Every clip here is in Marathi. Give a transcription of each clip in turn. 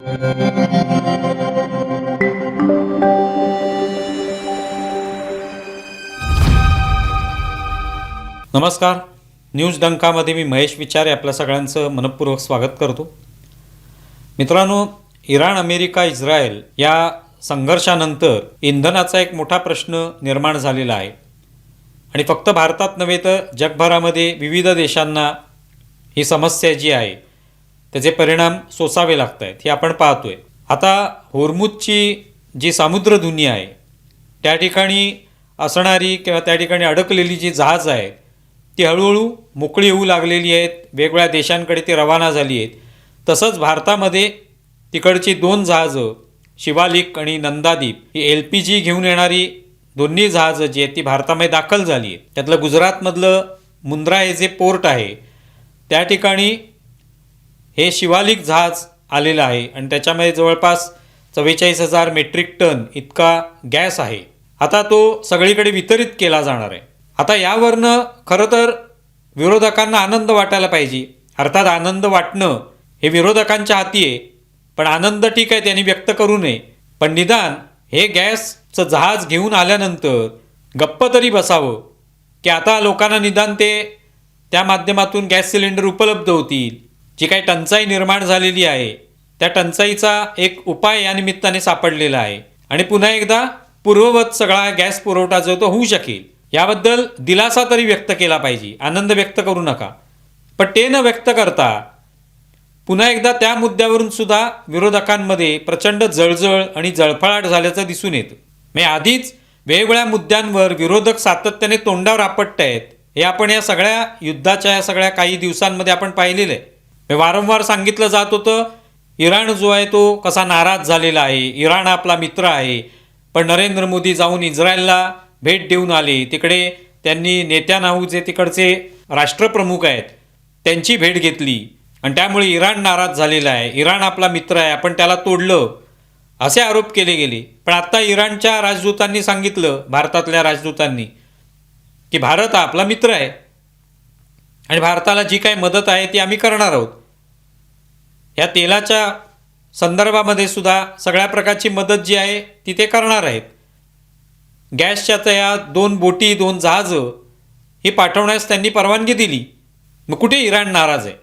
नमस्कार. न्यूज डंकामध्ये मी महेश विचारे आपल्या सगळ्यांचं मनपूर्वक स्वागत करतो. मित्रांनो, इराण, अमेरिका, इस्रायल या संघर्षानंतर इंधनाचा एक मोठा प्रश्न निर्माण झालेला आहे आणि फक्त भारतात नव्हे तर जगभरामध्ये विविध देशांना ही समस्या जी आहे त्याचे परिणाम सोसावे लागत आहेत हे आपण पाहतोय. आता होर्मुझची जी सामुद्रधुनी आहे त्या ठिकाणी असणारी किंवा त्या ठिकाणी अडकलेली जी जहाज आहेत ती हळूहळू मोकळी होऊ लागलेली आहेत. वेगवेगळ्या देशांकडे ती रवाना झाली आहेत. तसंच भारतामध्ये तिकडची 2 जहाजं शिवालिक आणि नंदादीप ही LPG घेऊन येणारी दोन्ही जहाजं जी आहेत ती भारतामध्ये दाखल झाली आहेत. त्यातलं गुजरातमधलं मुंद्रा हे जे पोर्ट आहे त्या ठिकाणी हे शिवालिक जहाज आलेलं आहे आणि त्याच्यामध्ये जवळपास 44,000 मेट्रिक टन इतका गॅस आहे. आता तो सगळीकडे वितरित केला जाणार आहे. आता यावरनं खरं तर विरोधकांना आनंद वाटायला पाहिजे. अर्थात आनंद वाटणं हे विरोधकांच्या हाती आहे, पण आनंद ठीक आहे त्यांनी व्यक्त करू नये. पण निदान हे गॅसचं जहाज घेऊन आल्यानंतर गप्प तरी बसावं की आता लोकांना निदान ते त्या माध्यमातून गॅस सिलेंडर उपलब्ध होतील. जी काही टंचाई निर्माण झालेली आहे त्या टंचाईचा एक उपाय या निमित्ताने सापडलेला आहे आणि पुन्हा एकदा पूर्ववत सगळा गॅस पुरवठा जो तो होऊ शकेल याबद्दल दिलासा तरी व्यक्त केला पाहिजे. आनंद व्यक्त करू नका. पण ते न व्यक्त करता पुन्हा एकदा त्या मुद्द्यावरून सुद्धा विरोधकांमध्ये प्रचंड जळजळ आणि जळफळाट झाल्याचं दिसून येतं. म्हणजे आधीच वेगवेगळ्या मुद्द्यांवर विरोधक सातत्याने तोंडावर आपटत आहेत हे आपण या सगळ्या युद्धाच्या या सगळ्या काही दिवसांमध्ये आपण पाहिलेलं आहे. वारंवार सांगितलं जात होतं इराण जो आहे तो कसा नाराज झालेला आहे, इराण आपला मित्र आहे. पण नरेंद्र मोदी जाऊन इस्रायलला भेट देऊन आले. तिकडे त्यांनी नेत्यानाहू जे तिकडचे राष्ट्रप्रमुख आहेत त्यांची भेट घेतली आणि त्यामुळे इराण नाराज झालेला आहे. इराण आपला मित्र आहे, आपण त्याला तोडलं असे आरोप केले गेले. पण आत्ता इराणच्या राजदूतांनी सांगितलं, भारतातल्या राजदूतांनी, की भारत हा आपला मित्र आहे आणि भारताला जी काही मदत आहे ती आम्ही करणार आहोत. या तेलाच्या संदर्भामध्ये सुद्धा सगळ्या प्रकारची मदत जी आहे ती ते करणार आहेत. गॅसच्या त्या 2 बोटी 2 जहाजं ही पाठवण्यास त्यांनी परवानगी दिली. मग कुठे इराण नाराज आहे?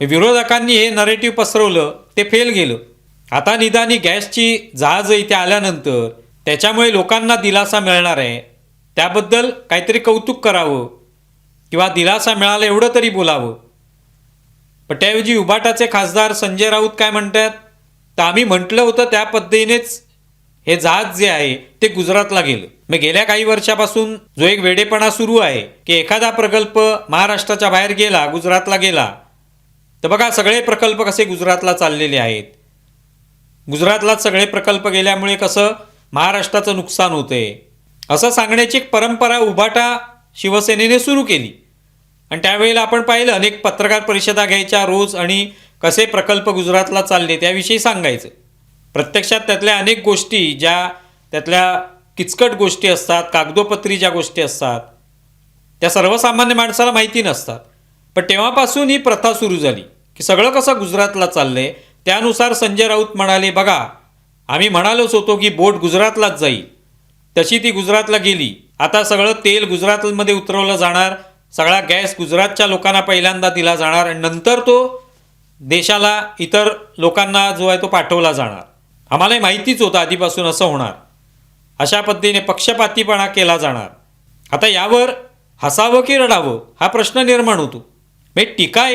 विरोधकांनी हे नरेटिव्ह पसरवलं, ते फेल गेलं. आता निदानी गॅसची जहाजं इथे आल्यानंतर त्याच्यामुळे लोकांना दिलासा मिळणार आहे त्याबद्दल काहीतरी कौतुक करावं किंवा दिलासा मिळाला एवढं तरी बोलावं. पण त्याऐवजी उभाटाचे खासदार संजय राऊत काय म्हणतात, तर आम्ही म्हटलं होतं त्या पद्धतीनेच हे जहाज जे आहे ते गुजरातला गेलं. मग गेल्या काही वर्षापासून जो एक वेडेपणा सुरू आहे की एखादा प्रकल्प महाराष्ट्राच्या बाहेर गेला, गुजरातला गेला, तर बघा सगळे प्रकल्प कसे गुजरातला चाललेले आहेत. गुजरातलाच सगळे प्रकल्प गेल्यामुळे कसं महाराष्ट्राचं नुकसान होतंय असं सांगण्याची एक परंपरा उभाटा शिवसेनेने सुरू केली. आणि त्यावेळेला आपण पाहिलं अनेक पत्रकार परिषदा घ्यायच्या रोज आणि कसे प्रकल्प गुजरातला चालले त्याविषयी सांगायचं. प्रत्यक्षात त्यातल्या अनेक गोष्टी ज्या त्यातल्या किचकट गोष्टी असतात, कागदोपत्री ज्या गोष्टी असतात त्या सर्वसामान्य माणसाला माहिती नसतात. पण तेव्हापासून ही प्रथा सुरू झाली की सगळं कसं गुजरातला चाललंय. त्यानुसार संजय राऊत म्हणाले, बघा आम्ही म्हणालोच होतो की बोट गुजरातलाच जाईल, तशी ती गुजरातला गेली. आता सगळं तेल गुजरातमध्ये उतरवलं जाणार, सगळा गॅस गुजरातच्या लोकांना पहिल्यांदा दिला जाणार आणि नंतर तो देशाला इतर लोकांना जो आहे तो पाठवला जाणार. आम्हालाही माहितीच होतं आधीपासून असं होणार. अशा पद्धतीने पक्षपातीपणा केला जाणार. आता यावर हसावं की रडावं हा प्रश्न निर्माण होतो. म्हणजे टीका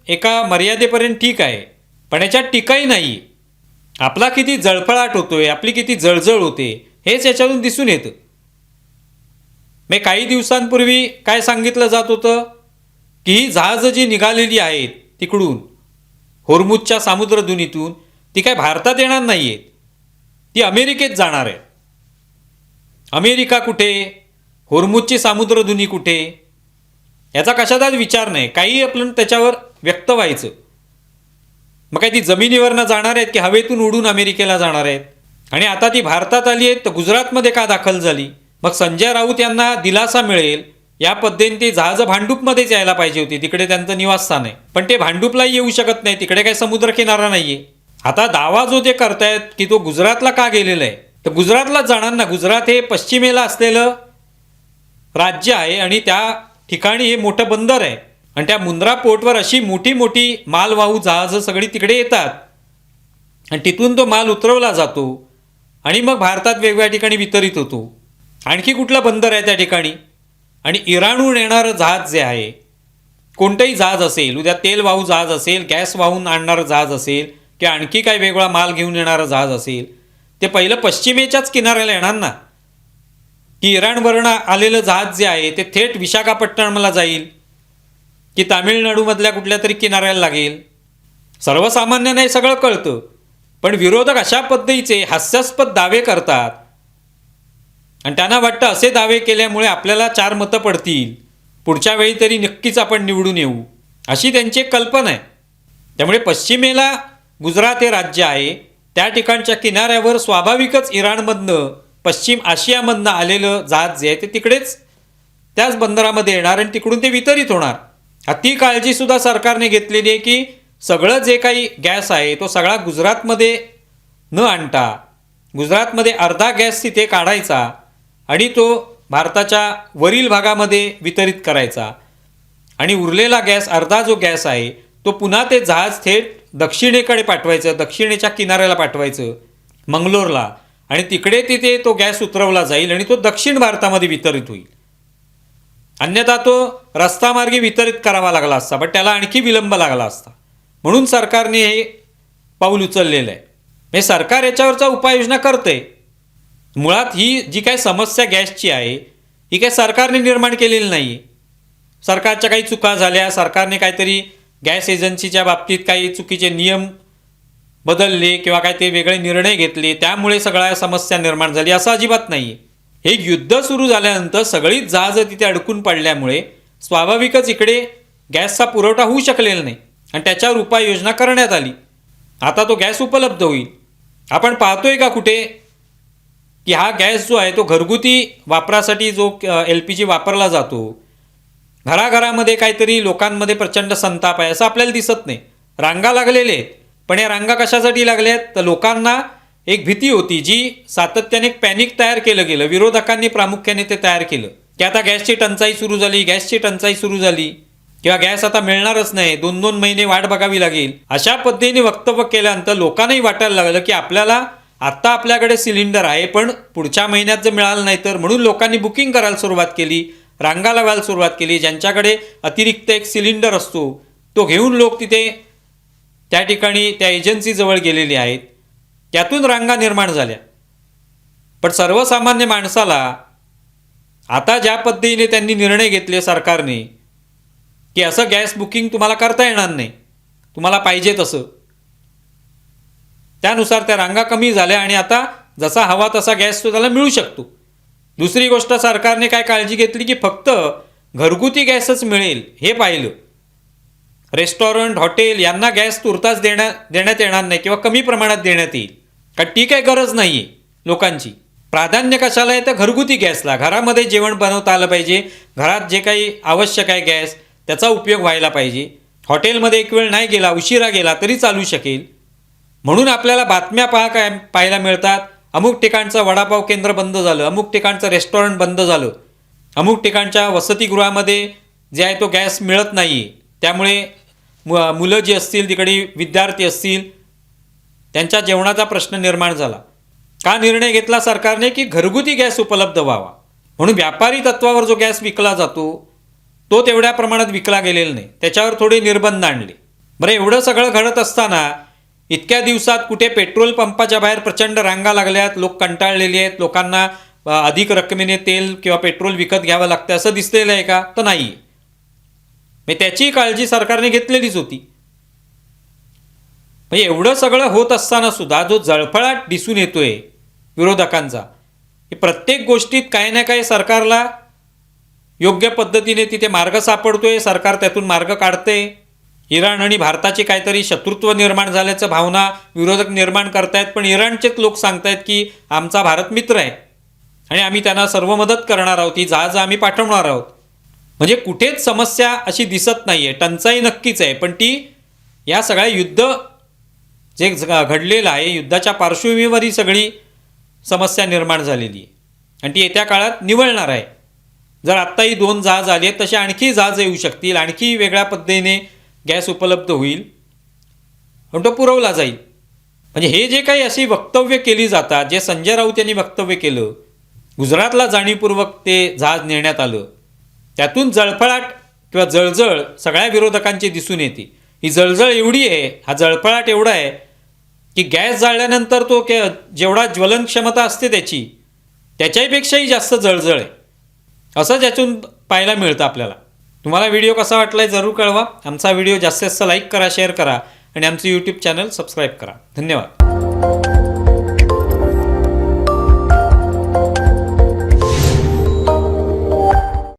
एका मर्यादेपर्यंत ठीक आहे, पण याच्यात टीकाही नाही. आपला किती जळफळाट होतोय, आपली किती जळजळ होते हेच याच्यातून दिसून येतं. मी काही दिवसांपूर्वी काय सांगितलं जात होतं की ही जहाजं जी निघालेली आहेत तिकडून होर्मुझच्या सामुद्रधुनीतून ती काय भारतात येणार नाही आहेत, ती अमेरिकेत जाणार आहे. अमेरिका कुठे, होर्मुझची सामुद्रधुनी कुठे, याचा कशाचाच विचार नाही. काही आपण त्याच्यावर व्यक्त व्हायचं. मग काय ती जमिनीवरनं जाणार आहेत की हवेतून उडून अमेरिकेला जाणार आहेत? आणि आता ती भारतात आली आहेत तर गुजरातमध्ये का दाखल झाली? मग संजय राऊत यांना दिलासा मिळेल या पद्धतीने ती जहाजं भांडूपमध्येच यायला पाहिजे होती. तिकडे त्यांचं निवासस्थान आहे, पण ते भांडूपलाही येऊ शकत नाही. तिकडे काही समुद्र किनारा नाहीये. आता दावा जो ते करतायत की तो गुजरातला का गेलेला आहे, तर गुजरातलाच जाणार ना. गुजरात हे पश्चिमेला असलेलं राज्य आहे आणि त्या ठिकाणी हे मोठं बंदर आहे आणि त्या मुंद्रा पोर्टवर अशी मोठी मोठी मालवाहू जहाजं सगळी तिकडे येतात आणि तिथून तो माल उतरवला जातो आणि मग भारतात वेगवेगळ्या ठिकाणी वितरित होतो. आणखी कुठलं बंदर आहे त्या ठिकाणी? आणि इराणहून येणारं जहाज जे आहे, कोणतंही जहाज असेल, उद्या तेल वाहू जहाज असेल, गॅस वाहून आणणारं जहाज असेल किंवा आणखी काही वेगळा माल घेऊन येणारं जहाज असेल, ते पहिलं पश्चिमेच्याच किनाऱ्याला येणार ना. की इराणवरून आलेलं जहाज जे आहे ते थेट विशाखापट्टणमला जाईल की तामिळनाडूमधल्या कुठल्या तरी किनाऱ्याला लागेल? सर्वसामान्यांना हे सगळं कळतं, पण विरोधक अशा पद्धतीचे हास्यास्पद दावे करतात आणि त्यांना वाटतं असे दावे केल्यामुळे आपल्याला 4 मतं पडतील, पुढच्या वेळी तरी नक्कीच आपण निवडून येऊ, अशी त्यांची एक कल्पना आहे. त्यामुळे पश्चिमेला गुजरात हे राज्य आहे, त्या ठिकाणच्या किनाऱ्यावर स्वाभाविकच इराणमधनं, पश्चिम आशियामधनं आलेलं जहाज जे आहे ते तिकडेच त्याच बंदरामध्ये येणार आणि तिकडून ते वितरित होणार. ती काळजीसुद्धा सरकारने घेतलेली आहे की सगळं जे काही गॅस आहे तो सगळा गुजरातमध्ये न आणता गुजरातमध्ये अर्धा गॅस तिथे काढायचा आणि तो भारताच्या वरील भागामध्ये वितरित करायचा आणि उरलेला गॅस, अर्धा जो गॅस आहे तो पुन्हा ते जहाज थेट दक्षिणेकडे पाठवायचं, दक्षिणेच्या किनाऱ्याला पाठवायचं, मंगलोरला, आणि तिकडे तिथे तो गॅस उतरवला जाईल आणि तो दक्षिण भारतामध्ये वितरित होईल. अन्यथा तो रस्तामार्गे वितरित करावा लागला असता, पण त्याला आणखी विलंब लागला असता. म्हणून सरकारने हे पाऊल उचललेलं आहे. म्हणजे सरकार याच्यावरचा उपाययोजना करते. मुळात ही जी काही समस्या गॅसची आहे ही काही सरकारने निर्माण केलेली नाही. सरकारच्या काही चुका झाल्या, सरकारने काहीतरी गॅस एजन्सीच्या बाबतीत काही चुकीचे नियम बदलले किंवा काही ते वेगळे निर्णय घेतले, त्यामुळे सगळ्या समस्या निर्माण झाली, असं अजिबात नाही. हे युद्ध सुरू झाल्यानंतर सगळीच जहाजं तिथे अडकून पडल्यामुळे स्वाभाविकच इकडे गॅसचा पुरवठा होऊ शकलेला नाही आणि त्याच्यावर उपाययोजना करण्यात आली. आता तो गॅस उपलब्ध होईल. आपण पाहतोय का कुठे की हा गॅस जो आहे तो घरगुती वापरासाठी जो LPG वापरला जातो, घराघरामध्ये काहीतरी लोकांमध्ये प्रचंड संताप आहे असं आपल्याला दिसत नाही. रांगा लागलेले आहेत, पण या रांगा कशासाठी लागल्या आहेत? तर लोकांना एक भीती होती जी सातत्याने एक पॅनिक तयार केलं गेलं. विरोधकांनी प्रामुख्याने ते तयार केलं की आता गॅसची टंचाई सुरू झाली, गॅसची टंचाई सुरू झाली किंवा गॅस आता मिळणारच नाही, 2-2 महिने वाट बघावी लागेल. अशा पद्धतीने वक्तव्य केल्यानंतर लोकांनाही वाटायला लागलं की आपल्याला आत्ता आपल्याकडे सिलेंडर आहे, पण पुढच्या महिन्यात जर मिळालं नाही तर, म्हणून लोकांनी बुकिंग करायला सुरुवात केली, रांगा लावायला सुरुवात केली. ज्यांच्याकडे अतिरिक्त एक सिलेंडर असतो तो घेऊन लोक तिथे त्या ठिकाणी त्या एजन्सीजवळ गेलेले आहेत. त्यातून रांगा निर्माण झाल्या. पण सर्वसामान्य माणसाला आता ज्या पद्धतीने त्यांनी निर्णय घेतले सरकारने की असं गॅस बुकिंग तुम्हाला करता येणार नाही, तुम्हाला पाहिजे तसं, त्यानुसार त्या रांगा कमी झाल्या आणि आता जसा हवा तसा गॅस तो त्याला मिळू शकतो. दुसरी गोष्ट, सरकारने काय काळजी घेतली की फक्त घरगुती गॅसच मिळेल हे पाहिलं. रेस्टॉरंट, हॉटेल यांना गॅस तुर्तास देण्यात येणार नाही किंवा कमी प्रमाणात देण्यात येईल. कारण ती काही गरज नाही आहे लोकांची. प्राधान्य कशाला आहे तर घरगुती गॅसला. घरामध्ये जेवण बनवता आलं पाहिजे, घरात जे काही आवश्यक आहे गॅस त्याचा उपयोग व्हायला पाहिजे. हॉटेलमध्ये एक वेळ नाही गेला, उशिरा गेला तरी चालू शकेल. म्हणून आपल्याला बातम्या पाहायला मिळतात, अमुक ठिकाणचं वडापाव केंद्र बंद झालं, अमुक ठिकाणचं रेस्टॉरंट बंद झालं, अमुक ठिकाणच्या वसतिगृहामध्ये जे आहे तो गॅस मिळत नाही, त्यामुळे मुलं जी असतील तिकडे विद्यार्थी असतील त्यांच्या जेवणाचा प्रश्न निर्माण झाला. का निर्णय घेतला सरकारने की घरगुती गॅस उपलब्ध व्हावा, म्हणून व्यापारी तत्वावर जो गॅस विकला जातो तो तेवढ्या प्रमाणात विकला गेलेला नाही, त्याच्यावर थोडे निर्बंध आणले. बरं, एवढं सगळं घडत असताना इतक्या दिवसात कुठे पेट्रोल पंपाच्या बाहेर प्रचंड रांगा लागल्यात, लोक कंटाळलेले आहेत, लोकांना अधिक रकमेने तेल किंवा पेट्रोल विकत घ्यावं लागतं असं दिसलेलं आहे का? तर नाही. त्याची काळजी सरकारने घेतलेलीच होती. म्हणजे एवढं सगळं होत असताना सुद्धा जो जळफळाट दिसून येतोय विरोधकांचा, की प्रत्येक गोष्टीत काही ना काही सरकारला योग्य पद्धतीने तिथे मार्ग सापडतोय, सरकार त्यातून मार्ग काढते. इराण आणि भारताची काहीतरी शत्रुत्व निर्माण झाल्याचं भावना विरोधक निर्माण करतायत, पण इराणचेच लोक सांगतायत की आमचा भारत मित्र आहे आणि आम्ही त्यांना सर्व मदत करणार आहोत, ही जहाजं आम्ही पाठवणार आहोत. म्हणजे कुठेच समस्या अशी दिसत नाही आहे. टंचाई नक्कीच आहे, पण ती या सगळ्या युद्ध जे घडलेलं आहे युद्धाच्या पार्श्वभूमीवर ही सगळी समस्या निर्माण झालेली आहे आणि ती येत्या काळात निवळणार आहे. जर आत्ताही 2 जहाज आले तसे आणखी जहाज येऊ शकतील, आणखी वेगळ्या पद्धतीने गॅस उपलब्ध होईल आणि तो पुरवला जाईल. म्हणजे हे जे काही अशी वक्तव्य केली जातात, जे संजय राऊत यांनी वक्तव्य केलं, गुजरातला जाणीवपूर्वक ते जहाज नेण्यात आलं, त्यातून जळफळाट किंवा जळजळ सगळ्या विरोधकांची दिसून येते. ही जळजळ एवढी आहे, हा जळफळाट एवढा आहे की गॅस जाळल्यानंतर तो जेवढा ज्वलन क्षमता असते त्याच्यापेक्षाही जास्त जळजळ आहे, असं ज्यातून पाहायला मिळतं आपल्याला. तुम्हाला व्हिडिओ कसा वाटला आहे जरूर कळवा. आमचा व्हिडिओ जास्तीत जास्त लाईक करा, शेअर करा आणि आमचं यूट्यूब चॅनल सबस्क्राईब करा. धन्यवाद.